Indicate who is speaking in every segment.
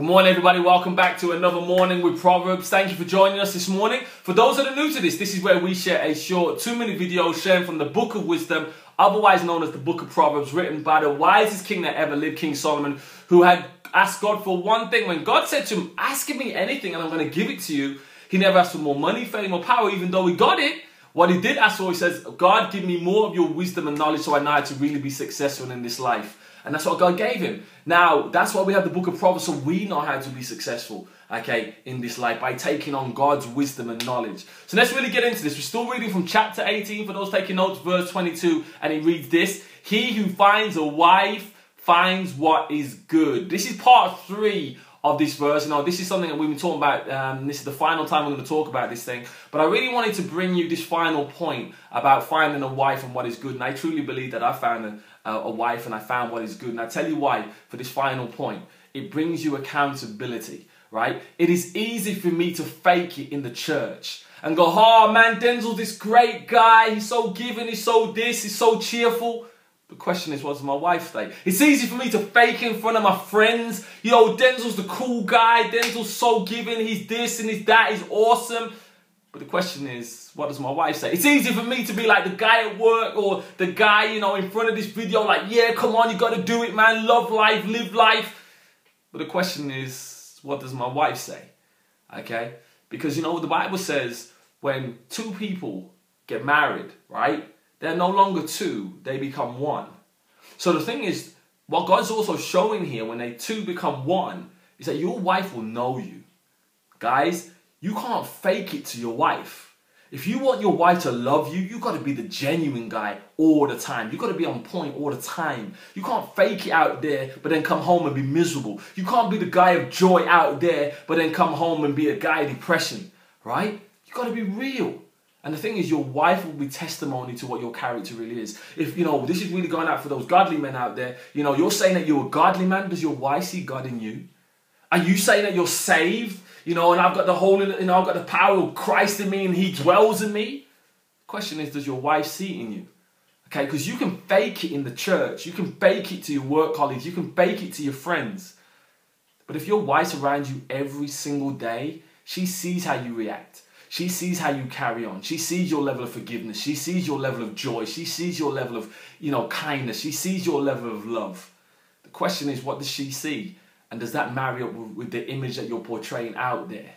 Speaker 1: Good morning, everybody. Welcome back to another morning with Proverbs. Thank you for joining us this morning. For those that are new to this is where we share a short 2-minute video sharing from the Book of Wisdom, otherwise known as the Book of Proverbs, written by the wisest king that ever lived, King Solomon, who had asked God for one thing. When God said to him, ask me anything and I'm going to give it to you, he never asked for more money, fame or power, even though he got it. What he did ask for, he says, God, give me more of your wisdom and knowledge so I know how to really be successful in this life. And that's what God gave him. Now, that's why we have the book of Proverbs, so we know how to be successful, okay, in this life, by taking on God's wisdom and knowledge. So let's really get into this. We're still reading from chapter 18, for those taking notes, verse 22, and it reads this: He who finds a wife finds what is good. This is part 3 of this verse. Now, this is something that we've been talking about. This is the final time we're going to talk about this thing. But I really wanted to bring you this final point about finding a wife and what is good. And I truly believe that I found a wife and I found what is good. And I tell you why, for this final point. It brings you accountability, right? It is easy for me to fake it in the church and go, oh man, Denzel's this great guy. He's so giving, he's so this, he's so cheerful. The question is, what does my wife say? It's easy for me to fake in front of my friends. Yo, Denzel's the cool guy. Denzel's so giving. He's this and he's that. He's awesome. But the question is, what does my wife say? It's easy for me to be like the guy at work or the guy, you know, in front of this video, like, yeah, come on, you got to do it, man. Love life, live life. But the question is, what does my wife say? Okay? Because, you know, the Bible says when 2 people get married, right? They're no longer 2, they become 1. So the thing is, what God's also showing here, when they 2 become 1, is that your wife will know you. Guys, you can't fake it to your wife. If you want your wife to love you, you got to be the genuine guy all the time. You got to be on point all the time. You can't fake it out there, but then come home and be miserable. You can't be the guy of joy out there, but then come home and be a guy of depression, right? You got to be real. And the thing is, your wife will be testimony to what your character really is. If, you know, this is really going out for those godly men out there. You know, you're saying that you're a godly man. Does your wife see God in you? Are you saying that you're saved? You know, and I've got the whole, you know, I've got the power of Christ in me and he dwells in me. The question is, does your wife see it in you? Okay, because you can fake it in the church. You can fake it to your work colleagues. You can fake it to your friends. But if your wife's around you every single day, she sees how you react. She sees how you carry on. She sees your level of forgiveness. She sees your level of joy. She sees your level of, you know, kindness. She sees your level of love. The question is, what does she see? And does that marry up with the image that you're portraying out there?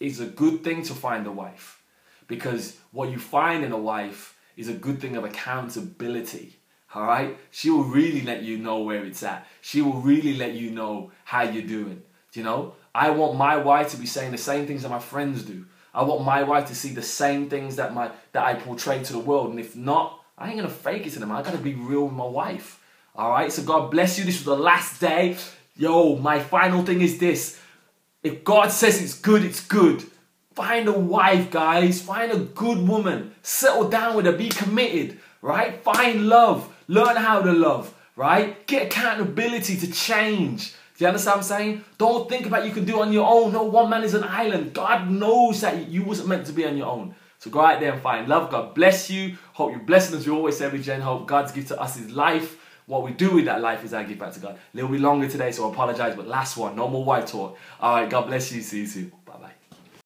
Speaker 1: It's a good thing to find a wife. Because what you find in a wife is a good thing of accountability. All right? She will really let you know where it's at. She will really let you know how you're doing. You know? I want my wife to be saying the same things that my friends do. I want my wife to see the same things that I portray to the world. And if not, I ain't going to fake it to them. I got to be real with my wife. All right? So God bless you. This was the last day. Yo, my final thing is this. If God says it's good, it's good. Find a wife, guys. Find a good woman. Settle down with her. Be committed. Right? Find love. Learn how to love. Right? Get accountability to change. Do you understand what I'm saying? Don't think about you can do it on your own. No, one man is an island. God knows that you wasn't meant to be on your own. So go out there and find love. God bless you. Hope you're blessed. As we always say, every Gen, hope God's gift to us is life. What we do with that life is our gift back to God. A little bit longer today, so I apologize, but last one. No more white talk. All right, God bless you. See you soon.